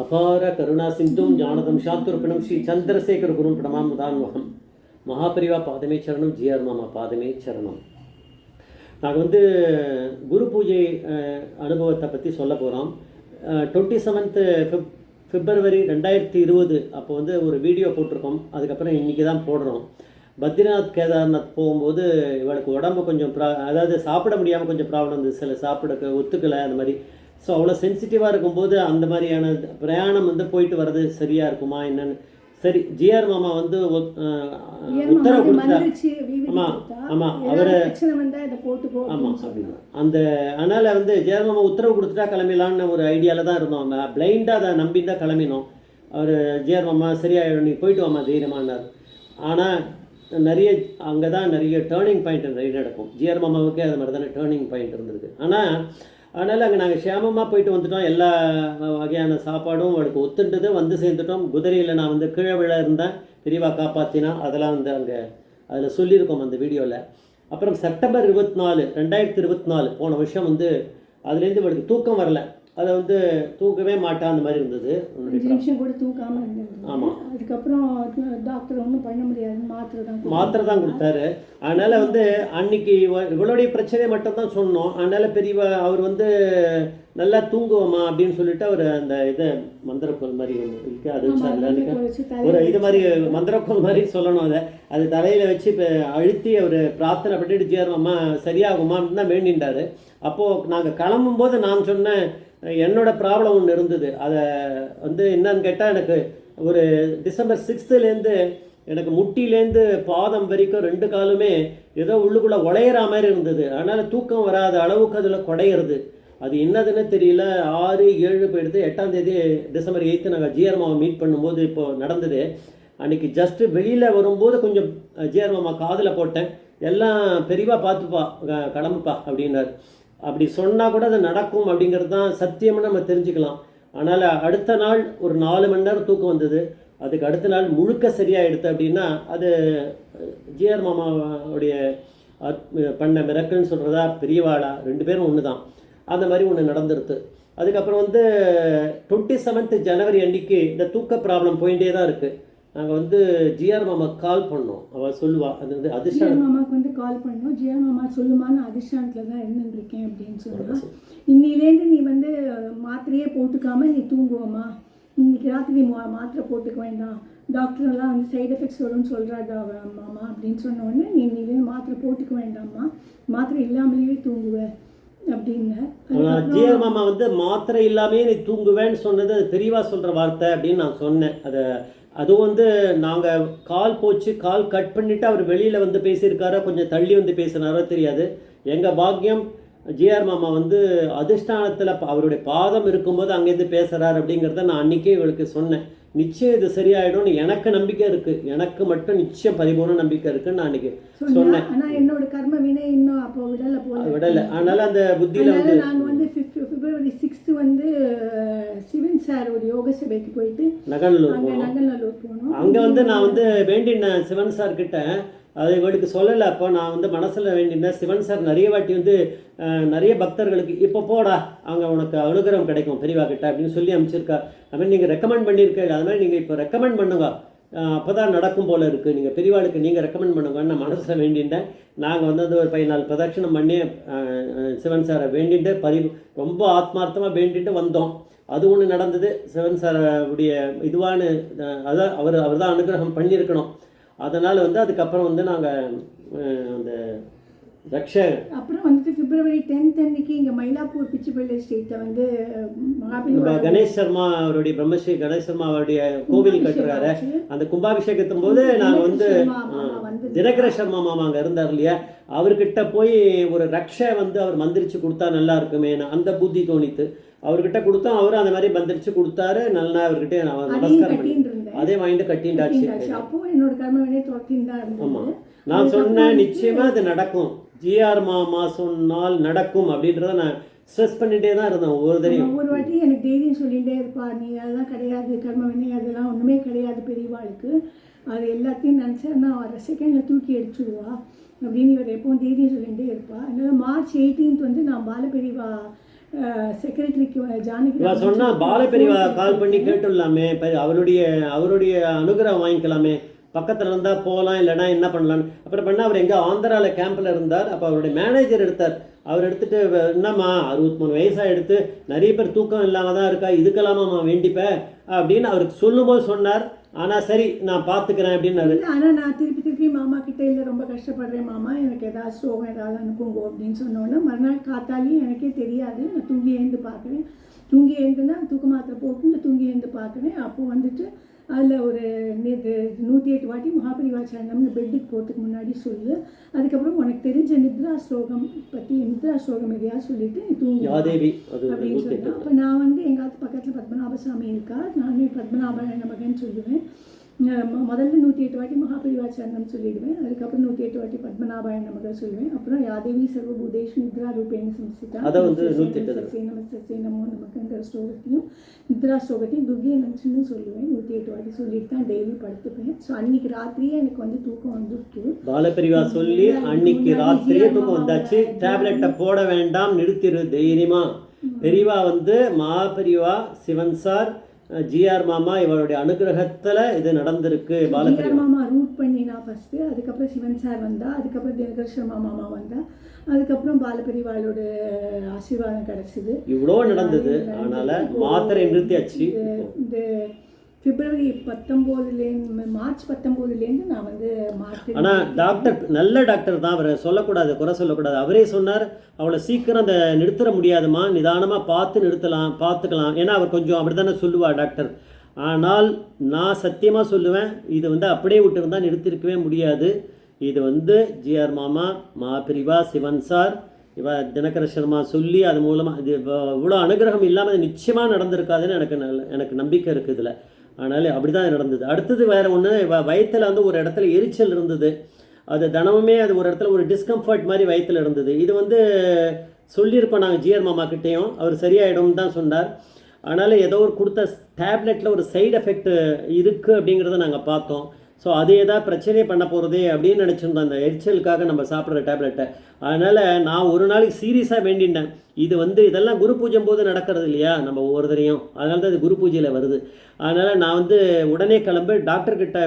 அபார கருணா சிந்தும் ஞானதம் சாத்துருப்பணம் ஸ்ரீ சந்திரசேகர குரும் பிரணாமுதான்வகம் மகாபரிவா பாதமே சரணம் ஜிஆர் மாமா பாதமே சரணம். நாங்கள் குரு பூஜை அனுபவத்தை பற்றி சொல்ல போகிறோம். 27th February 2020 அப்போ ஒரு வீடியோ போட்டிருக்கோம். அதுக்கப்புறம் இன்றைக்கி தான் போடுறோம். பத்ரிநாத் கேதார்நாத் போகும்போது இவளுக்கு உடம்பு கொஞ்சம் அதாவது சாப்பிட முடியாமல் கொஞ்சம் ப்ராப்ளம் இருந்தது. சில சாப்பிட ஒத்துக்கலை அந்த மாதிரி. ஸோ அவ்வளோ சென்சிட்டிவாக இருக்கும்போது அந்த மாதிரியான பிரயாணம் போயிட்டு வர்றது சரியாக இருக்குமா என்னன்னு. சரி, ஜிஆர் மாமா உத்தரவு கொடுத்தா. ஆமாம் ஆமாம் அவர் ஆமாம் அப்படின்னா அந்த அதனால் ஜிஆர் மாமா உத்தரவு கொடுத்துட்டா கிளம்பிடலான்னு ஒரு ஐடியாவில் தான் இருந்தோம். பிளைண்டாக அதை நம்பி தான் கிளம்பினோம். அவர் ஜிஆர் மாமா சரியாயிடும், நீ போயிட்டு வாமா தைரியமானார். ஆனால் அங்கே தான் நிறைய டேர்னிங் பாயிண்ட் நடக்கும். ஜிஆர் மாமாவுக்கே அது மாதிரி தானே டேர்னிங் பாயிண்ட் இருந்திருக்கு. அதனால் அங்கே நாங்கள் சேமமாக போயிட்டு வந்துட்டோம். எல்லா வகையான சாப்பாடும் அவளுக்கு ஒத்துண்டது, சேர்ந்துட்டோம். குதிரையில் நான் கீழே விழ இருந்தேன், பெரியவா காப்பாற்றினா, அதெல்லாம் அங்கே அதில் சொல்லியிருக்கோம் அந்த வீடியோவில். அப்புறம் செப்டம்பர் 24, 2024 போன வருஷம் அதுலேருந்து இவளுக்கு தூக்கம் வரல. அதை தூக்கவே மாட்டா அந்த மாதிரி இருந்தது. 5 நிமிஷம் கூட தூக்காமல் இருந்தது. ஆமாம். அதுக்கப்புறம் டாக்டர் ஒன்றும் பண்ண முடியாது, மாத்திரை தான் கொடுத்தாரு. அதனால் அன்னைக்கு இவளுடைய பிரச்சனையை மட்டும்தான் சொன்னோம். அதனால் பெரியவா அவர் நல்லா தூங்குவோமா அப்படின்னு சொல்லிட்டு அவர் அந்த இதை மந்திரக்கோல் மாதிரி இருக்கு, அது ஒரு இது மாதிரி மந்திரக்கோல் மாதிரி சொல்லணும். அது தலையில் வச்சு இப்போ அழுத்தி அவர் பிரார்த்தனை பண்ணிட்டு ஜிஆர் மாமா சரியாகுமா அப்படின்னு தான் வேண்டின்றார். அப்போது நாங்கள் கிளம்பும்போது நான் சொன்னேன், என்னோட ப்ராப்ளம் ஒன்று இருந்தது. அதை என்னன்னு கேட்டால், எனக்கு ஒரு December 6th எனக்கு முட்டிலேருந்து பாதம் வரைக்கும் 2 காலுமே ஏதோ உள்ளுக்குள்ளே உடையிற மாதிரி இருந்தது. அதனால் தூக்கம் வராத அளவுக்கு அதில் குடையிறது. அது என்னதுன்னு தெரியல. 6, 7 போயிடுது. 8ஆம் தேதி December 8 நாங்கள் ஜிஆர் மாமா மீட் பண்ணும்போது இப்போது நடந்தது. அன்றைக்கி ஜஸ்ட்டு வெளியில் வரும்போது கொஞ்சம் ஜிஆர் மாமா காதில் போட்டேன், எல்லாம் பெரியவா பார்த்துப்பா கிளம்புப்பா அப்படின்னார். அப்படி சொன்னால் கூட அது நடக்கும் அப்படிங்கிறது தான் சத்தியம்னு நம்ம தெரிஞ்சுக்கலாம். ஆனால் அடுத்த நாள் ஒரு 4 மணி நேரம் தூக்கம் வந்தது. அதுக்கு அடுத்த நாள் முழுக்க சரியாகிடுது. அப்படின்னா அது ஜிஆர் மாமாவுடைய பண்ண மிரக்கல்னு சொல்கிறதா பெரியவாளா 2 பேரும் ஒன்று தான். அந்த மாதிரி ஒன்று நடந்துருது. அதுக்கப்புறம் 27th January அன்றைக்கி இந்த தூக்க ப்ராப்ளம் போயிட்டே தான் இருக்குது. நாங்கள் ஜிஆர் மாமா கால் பண்ணோம். அவள் சொல்லுவாள், அது அதிர்ஷ்டம் மாமாவுக்கு கால் பண்ணோம். ஜிஆர் மாமா சொல்லுமா, நான் அதிர்ஷ்டானத்தில் தான் இருந்துருக்கேன் அப்படின்னு சொன்னால், இன்னிலேருந்து நீ மாத்திரையே போட்டுக்காமல் நீ தூங்குவோமா, இன்னைக்கு ராத்திரி மாத்திரை போட்டுக்க வேண்டாம், டாக்டரெல்லாம் சைடு எஃபெக்ட்ஸ் வரும்னு சொல்கிறா மாமா அப்படின்னு சொன்னோடனே, நீ இன்னிலேருந்து மாத்திரை போட்டுக்க வேண்டாம்மா, மாத்திரை இல்லாமலேயே தூங்குவேன் அப்படின்னு. ஜிஆர் மாமா மாத்திரை இல்லாமே நீ தூங்குவேன்னு சொன்னது அது பெரியவா சொல்கிற வார்த்தை அப்படின்னு நான் சொன்னேன். அதுவும் நாங்கள் கால் போச்சு, கால் கட் பண்ணிவிட்டு அவர் வெளியில் பேசியிருக்காரோ கொஞ்சம் தள்ளி பேசினாரோ தெரியாது. எங்கள் பாக்கியம் ஜிஆர் மாமா அதிஷ்டானத்தில் அவருடைய பாதம் இருக்கும்போது அங்கேருந்து பேசுகிறார் அப்படிங்கிறத நான் அன்றைக்கே இவளுக்கு சொன்னேன். நிச்சயம் இது சரியாயிடும்னு எனக்கு நம்பிக்கை இருக்குது, எனக்கு மட்டும் நிச்சயம் பரிபூர்ண நம்பிக்கை இருக்குன்னு நான் அன்றைக்கி சொன்னேன். ஆனால் என்னோட கர்ம வினை இன்னும் அப்போ விடலை. அதனால் அந்த புத்தியில் நாங்கள் February 6th சிவன் சார் ஒரு யோக சபைக்கு போயிட்டு நகநல்லூர் போனோம். அங்கே நான் வேண்டினேன் சிவன் சார் கிட்ட. அது இவளுக்கு சொல்லலை. அப்போ நான் மனசில் வேண்டினேன், சிவன் சார் நிறைய வாட்டி நிறைய பக்தர்களுக்கு இப்போ போடா அங்கே உனக்கு அனுகிரகம் கிடைக்கும் பெரியவா கிட்ட அப்படின்னு சொல்லி அனுப்பிச்சிருக்கா. அதுமாதிரி நீங்கள் ரெக்கமெண்ட் பண்ணியிருக்க, அது மாதிரி நீங்கள் இப்போ ரெக்கமெண்ட் பண்ணுங்க, அப்போ தான் நடக்கும் போல் இருக்குது, நீங்கள் பெரியவாளுக்கு நீங்கள் ரெக்கமெண்ட் பண்ணுங்கன்னு நான் மனசில் வேண்டிட்டேன். நாங்கள் ஒரு 14 பிரதட்சணம் பண்ணி சிவன் சாரை வேண்டிட்டு ரொம்ப ஆத்மார்த்தமாக வேண்டிட்டு வந்தோம். அது ஒன்று நடந்தது. சிவன் சாருடைய இதுவான அதான் அவர் தான் அனுகிரகம் பண்ணியிருக்கணும். அதனால் அதுக்கப்புறம் நாங்கள் அந்த அப்புறம் February 10th அன்னைக்கு இங்கே மயிலாப்பூர் பிச்சுப்பள்ளி ஸ்ட்ரீட்டில் கணேஷ் சர்மா அவருடைய பிரம்மஸ்ரீ கணேஷ் சர்மா அவருடைய கோவில் கட்டுறாரு. அந்த கும்பாபிஷேகத்தும் போது நாங்கள் தினகர சர்மா மாமா அங்கே இருந்தார் இல்லையா, அவர்கிட்ட போய் ஒரு ரக்ஷை அவர் மந்திரிச்சு கொடுத்தா நல்லா இருக்குமே, அந்த புத்தி தோணித்து அவர்கிட்ட கொடுத்தோம். அவரும் அந்த மாதிரி மந்திரிச்சு கொடுத்தாரு. நல்லா அவர்கிட்ட நமஸ்காரம் பண்ணி அதே வாங்கிட்டு கட்டிண்டாச்சு. அப்போ என்னோட கர்மவினை தொடர்ச்சின்னு. ஆமாம், நான் சொன்னேன் நிச்சயமாக அது நடக்கும், ஜிஆர் மாமா சொன்னால் நடக்கும் அப்படின்றத நான் ஸ்ட்ரெஸ் பண்ணிகிட்டே தான் இருந்தேன் ஒவ்வொரு தடையும். ஒவ்வொரு வாட்டி எனக்கு தைரியம் சொல்லிகிட்டே இருப்பா, நீ அதெல்லாம் கிடையாது, கர்மவினை அதெல்லாம் ஒன்றுமே கிடையாது பெரியவாளுக்கு, அது எல்லாத்தையும் நினச்சா நான் வர செகண்டில் தூக்கி அடிச்சுடுவா அப்படின்னு இவர் எப்போவும் தைரியம் சொல்லிகிட்டே இருப்பா. அதனால் March 18th நான் பாலபெரிவா செக்ரட்டரிக்கு ஜானகி இவ சொன்னா பாலபெரிவா கால் பண்ணி கேட்டுடலாமே, அவருடைய அனுகிரகம் வாங்கிக்கலாமே, பக்கத்தில் இருந்தால் போகலாம், இல்லைனா என்ன பண்ணலான்னு. அப்புறம் பண்ணால் அவர் எங்கே ஆந்திராவில் கேம்பில் இருந்தார். அப்போ அவருடைய மேனேஜர் எடுத்தார். அவர் எடுத்துகிட்டு, என்னம்மா 63 வயசாக எடுத்து நிறைய பேர் தூக்கம் இல்லாமல் தான் இருக்கா, இதுக்கெல்லாமாம்மா வேண்டிப்ப அப்படின்னு அவருக்கு சொல்லும்போது சொன்னார். ஆனால் சரி நான் பார்த்துக்கிறேன் அப்படின்னாரு. ஆனால் நான் திருப்பி மாமா கிட்டே இல்லை ரொம்ப கஷ்டப்படுறேன் மாமா, எனக்கு ஏதாவது சோகம் ஏதாவது அனுப்புங்கோ அப்படின்னு சொன்னோன்னே மறுநாள் காத்தாலையும் எனக்கே தெரியாது, நான் தூங்கி எழுந்து பார்க்குறேன். தூங்கி எழுந்துன்னா தூக்க மாத்திரை போட்டு தூங்கி எழுந்து பார்க்குறேன். அப்போது வந்துட்டு அதில் ஒரு 108 வாட்டி மகாபரிவா சரணம்னு பெட்டுக்கு போகிறதுக்கு முன்னாடி சொல்லு, அதுக்கப்புறம் உனக்கு தெரிஞ்ச நித்ரா ஸ்லோகம் பற்றி நித்ரா ஸ்லோகம் எதையா சொல்லிட்டு நீ தூங்கு அப்படின்னு சொன்னேன். அப்போ நான் வந்து எங்காவது பக்கத்தில் பத்மநாபசாமி இருக்கா, நானே பத்மநாப நமகன்னு சொல்லுவேன். முதல்ல 108 வாட்டி மகாபரிவா சரணம் சொல்லிடுவேன். அதுக்கப்புறம் 108 வாட்டி பத்மநாபாய நமக சொல்லுவேன். அப்புறம் யாதேவி சர்வபூதேஷு நித்ரா ரூபேண சம்ஸ்திதா நமஸ்தே நமோ நமக்குங்கிற ஸ்லோகத்தையும் நித்ரா ஸ்லோகத்தையும் துர்கை நம்சின்னு சொல்லுவேன். 108 வாட்டி சொல்லிட்டு தான் டெய்லி படுத்துப்பேன். ஸோ அன்னைக்கு ராத்திரியே எனக்கு வந்து தூக்கம் வந்துட்டு பாலபெரிவா சொல்லி அன்னைக்கு ராத்திரியே தூக்கம் வந்தாச்சு. டேப்லெட்டை போட வேண்டாம், நிறுத்திரு தைரியமா. பெரியவா வந்து மகாபெரிவா, சிவன் சார், ஜிஆர் மாமா இவருடைய அனுகிரகத்தில் இது நடந்திருக்கு. ஜிஆர் மாமா ரூட் பண்ணினா ஃபஸ்ட்டு, அதுக்கப்புறம் சிவன் சார் வந்தா, அதுக்கப்புறம் தினகர் சர்மா மாமா வந்தா, அதுக்கப்புறம் பாலபெரிவாளோட ஆசீர்வாதம் கிடைச்சிது. இவ்வளோ நடந்தது. அதனால மாத்திரை நிறுத்தியாச்சு. இந்த பிப்ரவரி 19 மார்ச் 19 நான் வந்து மாத்திரை. ஆனால் டாக்டர் நல்ல டாக்டர் தான், அவரை சொல்லக்கூடாது, குறை சொல்லக்கூடாது. அவரே சொன்னார் அவளை சீக்கிரம் அந்த நிறுத்த முடியாதுமா, நிதானமாக பார்த்துக்கலாம். ஏன்னா அவர் கொஞ்சம் அப்படி தானே சொல்லுவாள் டாக்டர். ஆனால் நான் சத்தியமாக சொல்லுவேன், இது வந்து அப்படியே விட்டுருந்தா நிறுத்திருக்கவே முடியாது. இது வந்து ஜிஆர் மாமா, மகாபெரிவா, சிவன் சார், தினகர சர்மா சொல்லி அது மூலமாக இது இவ்வளோ அனுகிரகம் இல்லாமல் இது நிச்சயமாக நடந்திருக்காதுன்னு எனக்கு நம்பிக்கை இருக்குது இதில். அதனால் அப்படி தான் நடந்தது. அடுத்தது வேறு ஒன்று, வயிற்றில் வந்து ஒரு இடத்துல எரிச்சல் இருந்தது. அது தினமுமே அது ஒரு இடத்துல ஒரு டிஸ்கம்ஃபர்ட் மாதிரி வயிற்றில் இருந்தது. இது வந்து சொல்லியிருப்போம் நாங்கள் ஜிஆர் மாமா கிட்டேயும், அவர் சரியாயிடும்னு தான் சொன்னார். அதனால் ஏதோ ஒரு கொடுத்த டேப்லெட்டில் ஒரு சைடு எஃபெக்ட் இருக்குது அப்படிங்கிறத நாங்கள் பார்த்தோம். ஸோ அது ஏதாவது பிரச்சனையே பண்ண போகிறதே அப்படின்னு நினச்சிருந்தோம் அந்த எரிச்சலுக்காக நம்ம சாப்பிட்ற டேப்லெட்டை. அதனால் நான் ஒரு நாளைக்கு சீரியஸாக வேண்டிட்டேன். இது வந்து இதெல்லாம் குரு பூஜை போது நடக்கிறது இல்லையா நம்ம ஒவ்வொருத்தரையும், அதனால தான் இது குரு பூஜையில் வருது. அதனால் நான் வந்து உடனே கிளம்பி டாக்டர்கிட்ட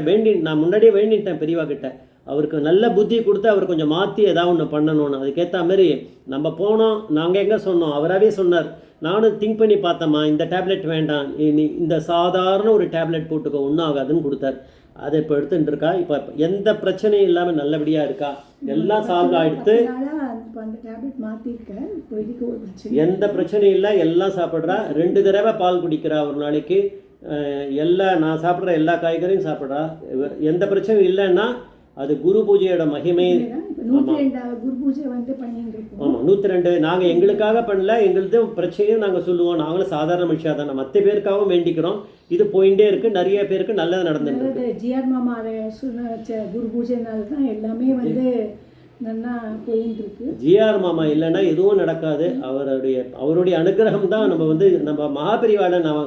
நான் முன்னாடியே வேண்டிட்டேன் பெரியவா கிட்ட, அவருக்கு நல்ல புத்தி கொடுத்து அவர் கொஞ்சம் மாற்றி ஏதாவது ஒன்று பண்ணணும்னு. அதுக்கேற்ற மாதிரி நம்ம போனோம். நாங்கள் எங்கே சொன்னோம், அவராகவே சொன்னார். நானும் திங்க் பண்ணி பார்த்தம்மா, இந்த டேப்லெட் வேண்டாம், நீ இந்த சாதாரண ஒரு டேப்லெட் போட்டுக்கோ, ஒன்றும் ஆகாதுன்னு கொடுத்தார். அதை இப்போ எடுத்துட்டு இருக்கா. இப்போ எந்த பிரச்சனையும் இல்லாமல் நல்லபடியாக இருக்கா, எல்லாம் சால்வ் ஆகிடுத்து. எந்த பிரச்சனையும் இல்லை, எல்லாம் சாப்பிட்றா. 2 தடவை பால் குடிக்கிறா ஒரு நாளைக்கு. நான் சாப்பிட்ற எல்லா காய்கறியும் சாப்பிட்றா. எந்த பிரச்சனையும் இல்லைன்னா அது குரு பூஜையோட மகிமை. குரு பூஜை வந்து பண்ணிட்டு ஆமாம் 102 நாங்கள் எங்களுக்காக பண்ணல, எங்களுக்கு பிரச்சனையும் நாங்கள் சொல்லுவோம். நாங்களும் சாதாரண மனுஷா தானே, மற்ற பேருக்காகவும் வேண்டிக்கிறோம். இது போயிட்டே இருக்குது, நிறைய பேருக்கு நல்லது நடந்துருக்கு. ஜிஆர் மாமா சொன்ன குரு பூஜைனால தான் எல்லாமே வந்து நல்லா போயிட்டு இருக்கு. ஜிஆர் மாமா இல்லைன்னா எதுவும் நடக்காது. அவருடைய அனுகிரகம் தான். நம்ம மகாபெரிவாளை நான்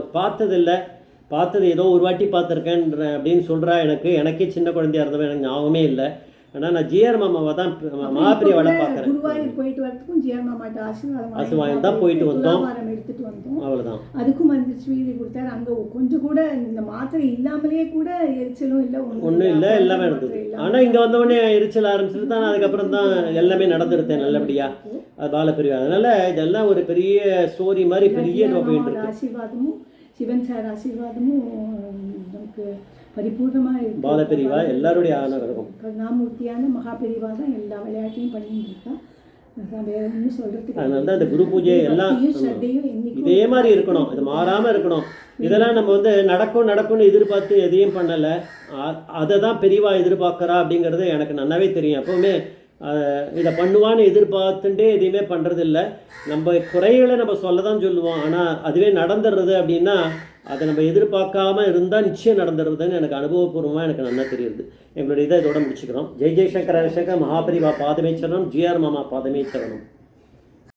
பார்த்தது ஏதோ ஒரு வாட்டி பார்த்துருக்கேன் அப்படின்னு சொல்கிறா. எனக்கே சின்ன குழந்தையா இருந்தவன் எனக்கு ஞாபகமே இல்லை. ஆனால் நான் ஜிஆர் மாமாவை தான் மகாபெரிவாளை பார்க்குறேன். குருவாயூர் போயிட்டு வரதுக்கும் ஜிஆர் மாமாட்ட ஆசீர்வாதம் தான் போயிட்டு வந்தோம், எடுத்துகிட்டு வந்தோம். அவ்வளோதான். அதுக்கும் வந்து ஸ்வீதி கொடுத்தாரு. அங்கே கொஞ்சம் கூட இந்த மாத்திரை இல்லாமலே கூட எரிச்சலும் இல்லை, ஒன்றும் இல்லை, எல்லாமே நடந்தது. ஆனால் இங்கே வந்தவொடனே எரிச்சல் ஆரம்பிச்சுட்டு தான் அதுக்கப்புறம் தான் எல்லாமே நடந்துருத்தேன் நல்லபடியாக. அது பாலபெரிவா. அதனால் இதெல்லாம் ஒரு பெரிய ஸ்டோரி மாதிரி பெரிய போயிட்டு இருக்கு. ஆசீர்வாதமும் சிவன் சார் ஆசீர்வாதமும் நமக்கு பரிபூர்ணமாக இருக்கு. பாலபெரிவா எல்லாருடைய ஆனரகம். கருணாமூர்த்தியான மகாபெரிவா தான் எல்லா விளையாட்டையும் பண்ணிட்டு இருக்கா. வேற ஒன்றும் சொல்றதுக்கு. அதனால தான் இந்த குரு பூஜை எல்லாம் இதே மாதிரி இருக்கணும், இது மாறாமல் இருக்கணும். இதெல்லாம் நம்ம வந்து நடக்கும்னு எதிர்பார்த்து எதையும் பண்ணலை. அதை தான் பெரியவா எதிர்பார்க்குறா அப்படிங்கிறது எனக்கு நல்லாவே தெரியும். எப்போவுமே இதை பண்ணுவான்னு எதிர்பார்த்துட்டே எதையுமே பண்ணுறதில்ல. நம்ம குறைகளை நம்ம சொல்ல தான் சொல்லுவோம். ஆனால் அதுவே நடந்துடுறது அப்படின்னா அதை நம்ம எதிர்பார்க்காம இருந்தால் நிச்சயம் நடந்துடுறதுன்னு எனக்கு அனுபவபூர்வமாக எனக்கு நல்லா தெரியுது. எங்களுடைய இதை இதோட முடிச்சுக்கிறோம். ஜெய் ஜெய்சங்கர மகாபெரிவா பாதமே சரணம், ஜிஆர் மாமா பாதமே சரணம்.